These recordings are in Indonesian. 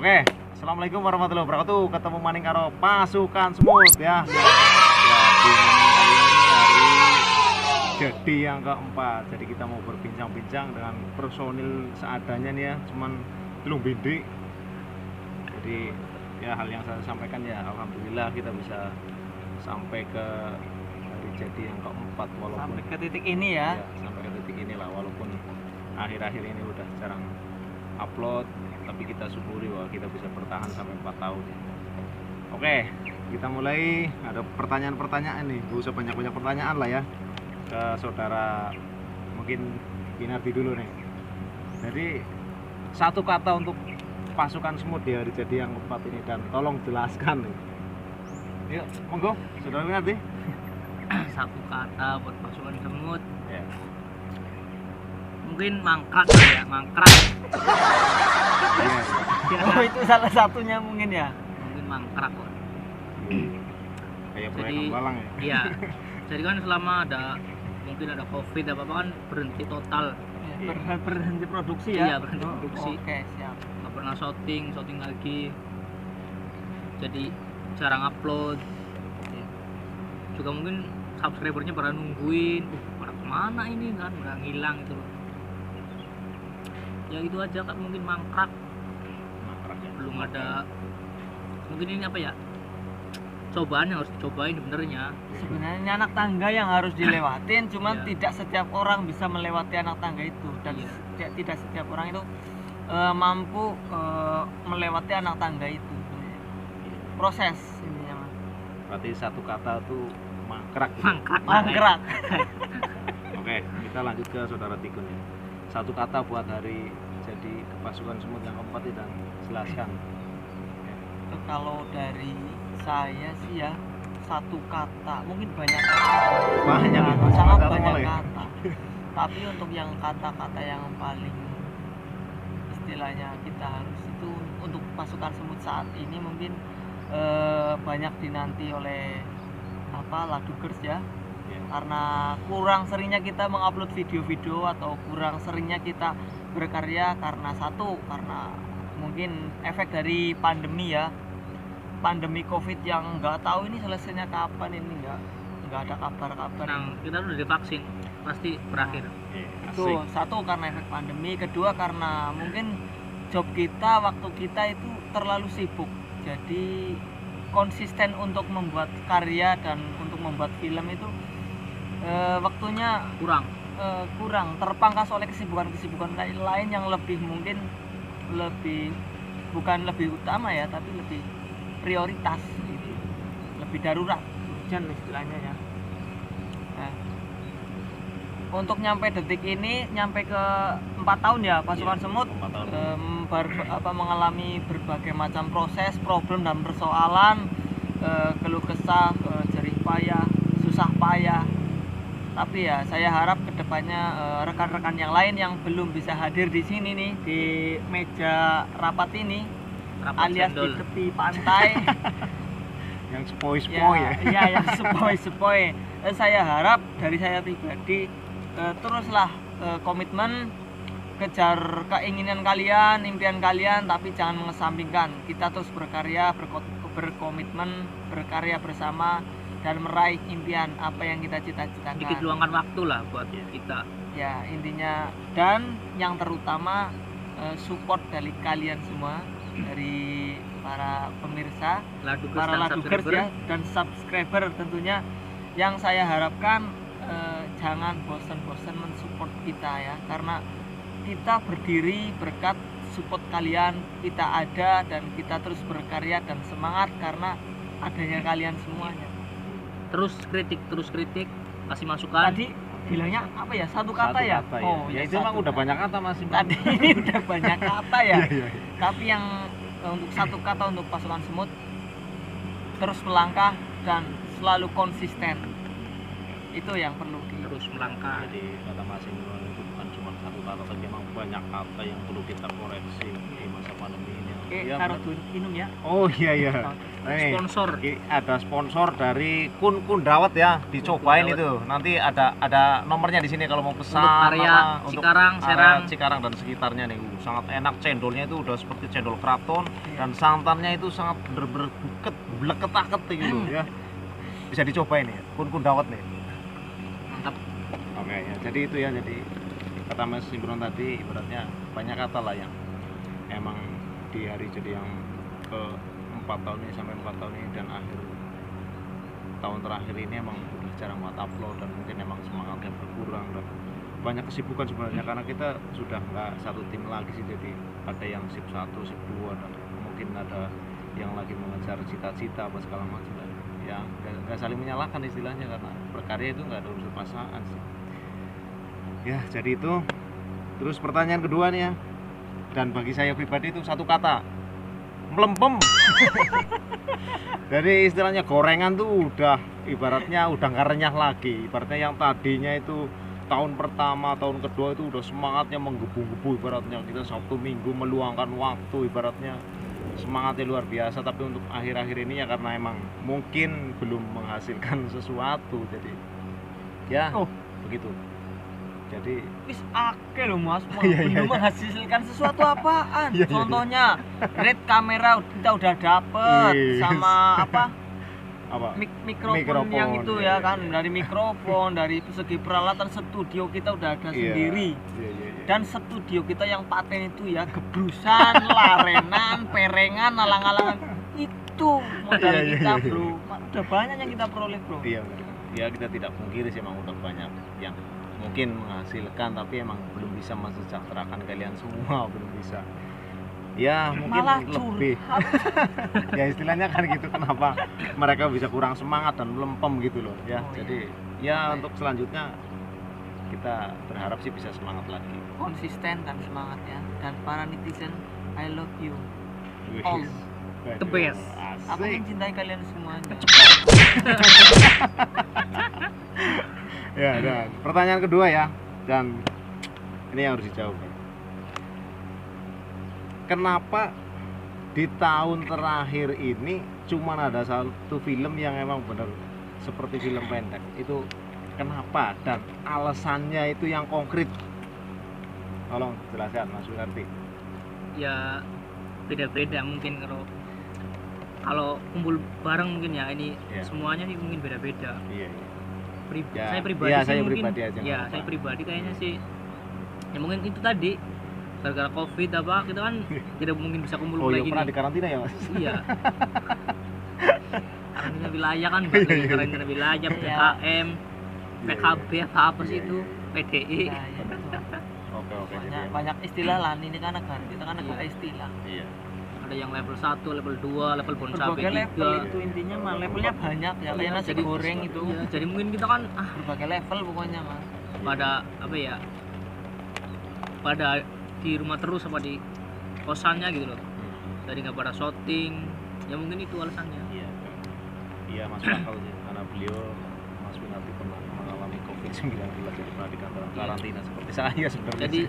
Oke, assalamualaikum warahmatullahi wabarakatuh. Ketemu maning karo pasukan semut ya. Di maning kali ini hari jadi yang keempat. Jadi kita mau berbincang-bincang dengan personil seadanya nih ya. Cuman belum bidik. Jadi ya hal yang saya sampaikan ya, alhamdulillah kita bisa sampai ke hari jadi yang keempat walaupun Sampai ke titik ini ya. sampai ke titik inilah walaupun akhir-akhir ini udah jarang upload, tapi kita syukuri bahwa kita bisa bertahan sampai 4 tahun. Oke, kita mulai. Ada pertanyaan-pertanyaan nih, gak usah banyak-banyak pertanyaan lah ya, ke saudara mungkin Kinardi dulu nih. Jadi satu kata untuk pasukan semut di hari jadi yang keempat ini, dan tolong jelaskan nih. Yuk, monggo saudara Kinardi. Satu kata buat pasukan semut, Ya. mungkin mangkrak ya, mangkrak. Iya. Oh, itu salah satunya mungkin ya. Mungkin mangkrak kok. Kayak proyek Jadi Hambalang ya. iya, jadi kan selama mungkin ada covid apa kan berhenti total. Iya. Berhenti produksi Iya, ya. berhenti produksi. Oke, siap. Nggak pernah syuting lagi, jadi jarang upload. Juga mungkin subscribernya pada nungguin, pada kemana ini kan, udah ngilang gitu loh. Ya itu aja kan, mungkin mangkrak, Mangkrak ya. belum ada. Mungkin ini apa ya, cobaan yang harus dicobain sebenarnya. Sebenarnya ini anak tangga yang harus dilewatin, cuman Iya. tidak setiap orang bisa melewati anak tangga itu, dan Iya. tidak setiap orang itu mampu melewati anak tangga itu. Proses intinya Mas. Berarti satu kata tuh mangkrak. Mangkrak, Mangkrak. Oke, kita lanjut ke saudara Tikun ya. Satu kata buat hari jadi pasukan semut yang keempat itu, dan jelaskan. Kalau dari saya sih ya, satu kata, mungkin banyak kata. Banyak ya, Sangat kata banyak mulai. kata. Tapi untuk yang kata-kata yang paling istilahnya kita harus itu untuk pasukan semut saat ini mungkin banyak dinanti oleh Ladugers ya. Ya. Karena kurang seringnya kita mengupload video-video atau kurang seringnya kita berkarya karena mungkin efek dari pandemi ya, pandemi covid yang nggak tahu ini selesainya kapan, ini nggak ada kabar-kabar. Nah, kita udah divaksin, pasti berakhir. Itu Asik. satu karena efek pandemi, kedua karena mungkin job kita, waktu kita itu terlalu sibuk, jadi konsisten untuk membuat karya dan untuk membuat film itu waktunya kurang terpangkas oleh kesibukan lain yang bukan lebih utama ya, tapi lebih prioritas gitu, lebih darurat urgent istilahnya ya. Nah, untuk nyampe detik ini, nyampe ke 4 tahun ya pasukan Iya, semut, 4 tahun. mengalami berbagai macam proses, problem dan persoalan, keluh kesah, jerih payah, susah payah. Tapi ya saya harap kedepannya rekan-rekan yang lain yang belum bisa hadir di sini nih, di meja rapat ini, Rapat alias cendol. di tepi pantai Yang sepoi-sepoi ya. ya yang sepoi-sepoi. Saya harap dari saya pribadi teruslah komitmen, kejar keinginan kalian, impian kalian, tapi jangan mengesampingkan. Kita terus berkarya, berkomitmen, berkarya bersama dan meraih impian apa yang kita cita-citakan. Sedikit luangkan waktu lah buat kita. Ya intinya, dan yang terutama support dari kalian semua, dari para pemirsa, Ladugers para dan Ladugers subscriber. ya, dan subscriber tentunya. Yang saya harapkan jangan bosan-bosan mensupport kita ya, karena kita berdiri berkat support kalian. Kita ada dan kita terus berkarya dan semangat karena adanya kalian semuanya. Terus kritik, kasih masukan. Tadi bilangnya apa ya, satu kata Satu ya? kata Oh ya. ya, Itu emang satu udah kata. banyak kata masih. Tadi ini udah banyak kata ya. Iya, iya. Tapi yang untuk satu kata untuk pasukan semut, terus melangkah dan selalu konsisten. Itu yang perlu Terus melangkah. Jadi kata Mas Imron itu bukan cuma satu kata, tapi memang banyak kata yang perlu kita koreksi di masa pandemi ini. Oke, Ya, taruh minum ya. oh iya iya. Nah, ini, Sponsor. ada sponsor dari Kun Dawet ya, dicobain Kun itu. Nanti ada nomornya di sini kalau mau pesan. Untuk area apa, untuk Cikarang, area Serang. Cikarang dan sekitarnya nih. Sangat enak, cendolnya itu udah seperti cendol keraton dan santannya itu sangat bener-bener buket, bleket-aket gitu ya. Bisa dicobain nih, Kun Dawet nih. Mantap. Oke ya, jadi itu ya, jadi kata Mas Imron tadi ibaratnya banyak kata lah yang emang di hari jadi yang ke 4 tahun ini sampai 4 tahun ini dan akhir tahun terakhir ini emang udah jarang buat upload dan mungkin emang semangatnya berkurang dan banyak kesibukan sebenarnya karena kita sudah nggak satu tim lagi sih, jadi ada yang sip 1, sip 2 dan mungkin ada yang lagi mengejar cita-cita apa segala macam dan ya nggak saling menyalahkan istilahnya karena berkarya itu nggak ada urusan pasangan sih ya. Jadi itu terus pertanyaan kedua nih ya, dan bagi saya pribadi itu satu kata, melempem. Jadi istilahnya gorengan tuh udah ibaratnya udah nggak renyah lagi, ibaratnya yang tadinya itu tahun pertama, tahun kedua itu udah semangatnya menggebu-gebu, ibaratnya kita Sabtu Minggu meluangkan waktu, ibaratnya semangatnya luar biasa, tapi untuk akhir-akhir ini ya karena emang mungkin belum menghasilkan sesuatu, jadi ya begitu. Jadi Wis akeh lho Mas, Iya, iya, belum iya. menghasilkan sesuatu apaan. Iya, iya, iya. Contohnya red kamera kita udah dapet, Wih. sama apa apa? mikrofon Mikrofon, yang itu iya, ya kan, iya. dari mikrofon, dari segi peralatan studio kita udah ada sendiri. Iya, iya, iya. Dan studio kita yang paten itu ya gebrusan, larenan, perengan, alang-alangan itu modal Iya, iya, kita iya, iya. bro. Udah banyak yang kita peroleh bro. Iya benar. Ya kita tidak pungkiri sih emang udah banyak yang mungkin menghasilkan tapi emang belum bisa mensejahterakan kalian semua, belum bisa. Ya mungkin Malah lebih. Ya istilahnya kan gitu, kenapa mereka bisa kurang semangat dan melempem gitu loh ya. Oh, iya. Jadi ya untuk selanjutnya kita berharap sih bisa semangat lagi. Konsisten dan semangat ya. Dan para netizen, I love you. Wih. All. The best. Aku Asik. mencintai kalian semuanya. Ya, dan pertanyaan kedua ya, dan ini yang harus dijawab. Kenapa di tahun terakhir ini cuma ada satu film yang emang benar seperti film pendek? Itu kenapa dan alasannya itu yang konkret? Tolong jelaskan Mas Winarti. Ya beda-beda mungkin kalau kumpul bareng mungkin ya ini Iya. semuanya sih mungkin beda-beda. Iya. Ya, Saya pribadi iya, sih saya mungkin pribadi aja, nggak ya apa-apa. saya pribadi kayaknya sih ya mungkin itu tadi gara-gara covid apa kita kan tidak mungkin bisa kumpul Oh iya, kayak pernah gini. di karantina ya Mas? Iya. Karantina wilayah kan balik karantina wilayah PKM, PKB apa sih Iya, itu iya. PDI. Nah, ya, betul. Oke banyak, jadi banyak istilah lah, ini kan negara kita kan negara istilah. iya. Ada yang level 1, level 2, level bon sampai Berbagai level 3. itu intinya mah, levelnya banyak ya, kayak nasi Jadi- goreng itu. Iya, jadi mungkin kita kan Berbagai level pokoknya mas. pada apa ya? Pada di rumah terus apa di kosannya gitu loh. Dari nggak pada syuting. Ya mungkin itu alasannya. Iya, iya masuk akal sih karena beliau Mas Winarti pernah mengalami COVID-19 jadi pernah di kantor karantina seperti saya sebenarnya. Jadi sih.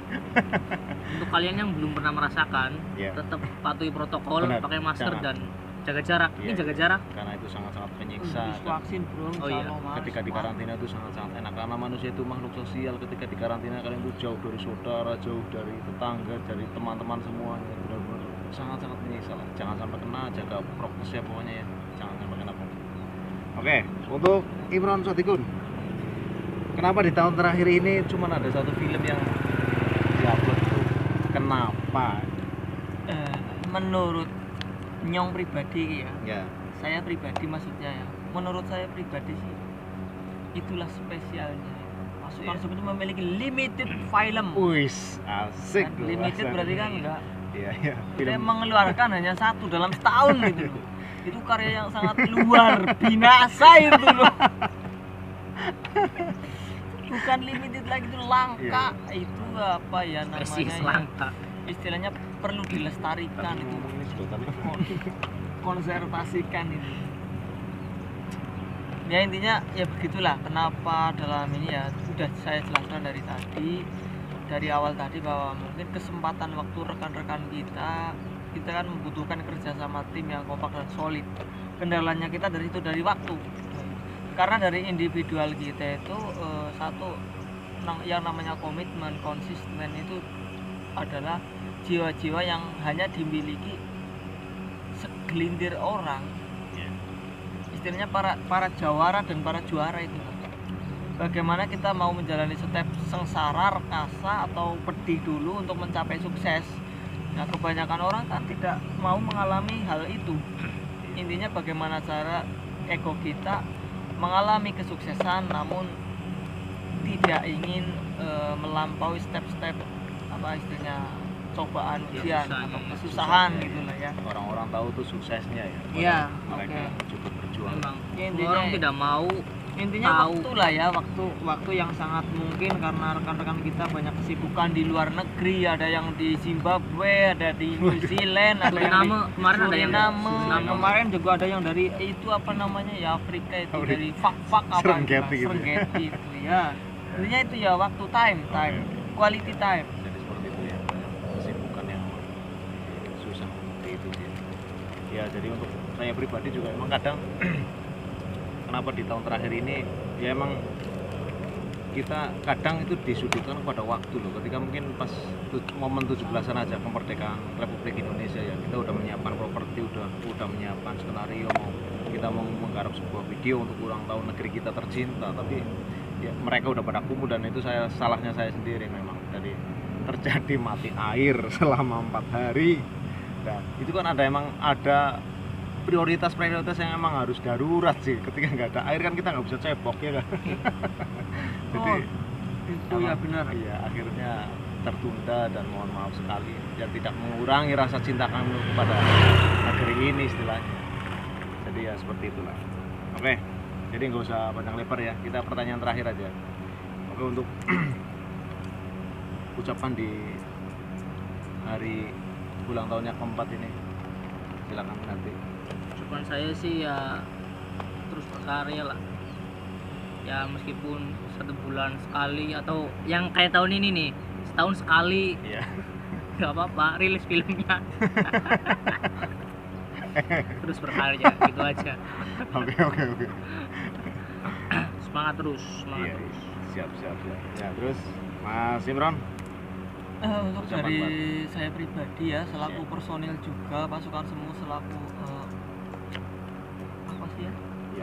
untuk kalian yang belum pernah merasakan, Iya. tetap patuhi protokol, Benar, pakai masker jangan. dan jaga jarak. Ini Iya, jaga iya. jarak. Karena itu sangat-sangat menyiksa. Habis dan vaksin bro. Oh iya, sama, Mas. ketika di karantina itu sangat-sangat enak karena manusia itu makhluk sosial. Ketika di karantina kalian itu jauh dari saudara, jauh dari tetangga, dari teman-teman semuanya, benar-benar sangat-sangat menyiksa lah. Jangan sampai kena, jaga prokesnya pokoknya ya. Jangan sampai kena. Oke, untuk Imron Sotikun, kenapa di tahun terakhir ini cuma ada satu film yang diupload itu? Kenapa? Menurut Nyong pribadi ya, Ya, saya pribadi maksudnya ya, menurut saya pribadi sih itulah spesialnya. Pasukan Iya. Sob itu memiliki limited film. wis asik. Dan loh, limited bahasa berarti kan ini. enggak, Iya, iya. dia mengeluarkan hanya satu dalam setahun gitu loh. Itu karya yang sangat luar binasa itu loh. Bukan limited lagi, itu langka. Itu apa ya Spesies namanya ya? langka. Istilahnya perlu dilestarikan Tadi itu, ngomong ini sedotan. konservasikan itu. Ya intinya ya begitulah kenapa dalam ini ya sudah saya jelaskan dari tadi, dari awal tadi, bahwa mungkin kesempatan waktu rekan-rekan kita kan membutuhkan kerja sama tim yang kompak dan solid. Kendalanya kita dari itu, dari waktu, karena dari individual kita itu satu yang namanya komitmen, konsisten itu adalah jiwa-jiwa yang hanya dimiliki segelintir orang. Istilahnya para jawara dan para juara itu. Bagaimana kita mau menjalani step sengsara, rekasa atau pedih dulu untuk mencapai sukses. Nah, kebanyakan orang kan tidak mau mengalami hal itu. Intinya bagaimana cara ego kita mengalami kesuksesan namun tidak ingin melampaui step-step apa istilahnya cobaan, ujian atau kesusahan gitu lah ya. Orang-orang tahu tuh suksesnya ya. Iya, Mereka cukup berjuang. Memang Ya, semua orang tidak mau intinya tahu. waktu lah ya, waktu yang sangat mungkin karena rekan-rekan kita banyak kesibukan di luar negeri, ada yang di Zimbabwe, ada di New Zealand, ada yang di Suriname, kemarin ada yang Suriname. Kemarin juga ada yang dari itu apa namanya ya, Afrika itu, dari fak-fak apa Serengeti gitu. Serengeti itu ya. Intinya itu ya waktu, time, quality time. Jadi seperti itu ya, kesibukan yang susah seperti itu sih. Ya jadi untuk saya pribadi juga emang kadang kenapa di tahun terakhir ini ya emang kita kadang itu disudutkan pada waktu loh, ketika mungkin pas momen 17-an aja kemerdekaan Republik Indonesia ya, kita udah menyiapkan properti, udah menyiapkan skenario, kita mau menggarap sebuah video untuk ulang tahun negeri kita tercinta, tapi ya mereka udah pada kumuh, dan itu salahnya saya sendiri memang. Jadi terjadi mati air selama 4 hari, dan itu kan ada prioritas yang emang harus darurat sih. Ketika nggak ada air kan kita nggak bisa cebok ya kan. Jadi itu ya benar. iya, akhirnya tertunda, dan mohon maaf sekali dan tidak mengurangi rasa cinta kami kepada negeri ini istilahnya. Jadi ya seperti itulah. Oke, jadi nggak usah panjang lebar ya, kita pertanyaan terakhir aja. Oke, untuk ucapan di hari ulang tahunnya keempat ini, silakan nanti. Ucapan saya sih ya terus berkarya lah ya, meskipun 1 bulan sekali atau yang kayak tahun ini nih setahun sekali Iya. nggak apa-apa rilis filmnya. Terus berkarya gitu aja. Oke. Semangat terus. Iya, siap. Ya, terus Mas Imron. Untuk Ucapan dari buat- saya pribadi ya, selaku Siap. personil juga pasukan semua, selaku apa sih ya,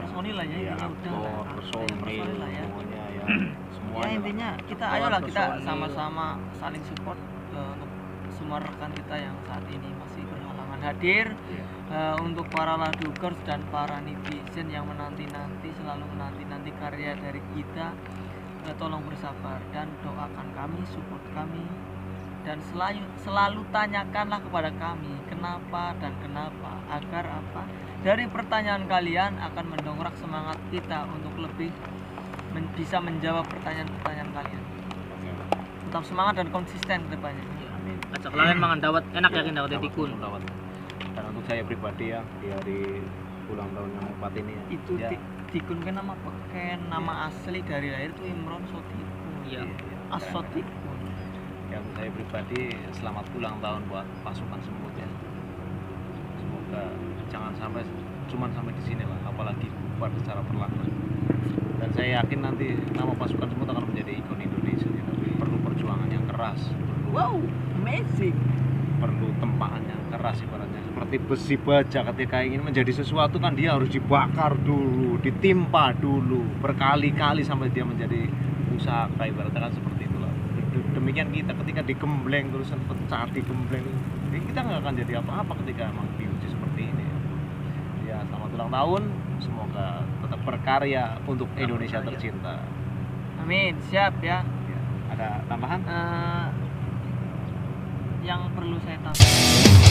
personil lah ya, Iya, intinya udah lah, aktor, personil, lah ya. semuanya ya, Ya semuanya lah. intinya kita Aktor, ayolah kita personil. sama-sama saling support untuk semua rekan kita yang saat ini masih berhalangan hadir. Iya. Untuk para ladukers dan para netizen yang selalu menanti karya dari kita, tolong bersabar dan doakan kami, support kami, dan selalu tanyakanlah kepada kami kenapa, agar apa, dari pertanyaan kalian akan mendongkrak semangat kita untuk lebih bisa menjawab pertanyaan-pertanyaan kalian. Tetap semangat dan konsisten ke depannya. Amin. Ajak kalian mangan dawet enak Iya, yakin dawet tikun. dawet. Dan untuk saya pribadi ya, di hari ulang tahun yang keempat ini ya, Itu ya, Tikun kan nama beken, nama asli dari lahir itu Imron Sotikun. Iya. Asotikun. yang saya pribadi selamat ulang tahun buat pasukan semut ya. Semoga jangan sampai di sini lah, apalagi bubar secara perlahan. Dan saya yakin nanti nama pasukan semut akan menjadi ikon Indonesia ya, tapi perlu perjuangan yang keras, Amazing. perlu tempaan yang keras ibaratnya, seperti besi baja. Ketika ingin menjadi sesuatu kan dia harus dibakar dulu, ditimpa dulu berkali-kali sampai dia menjadi pusaka, ibaratnya kan seperti itulah. Demikian kita ketika digembleng terus pecah, digembleng, kita nggak akan jadi apa-apa ketika emang diuji seperti ini ya. Selamat ulang tahun, semoga tetap berkarya untuk Indonesia berkarya. tercinta Amin, siap ya. ya. Ada tambahan? Yang perlu saya tambahkan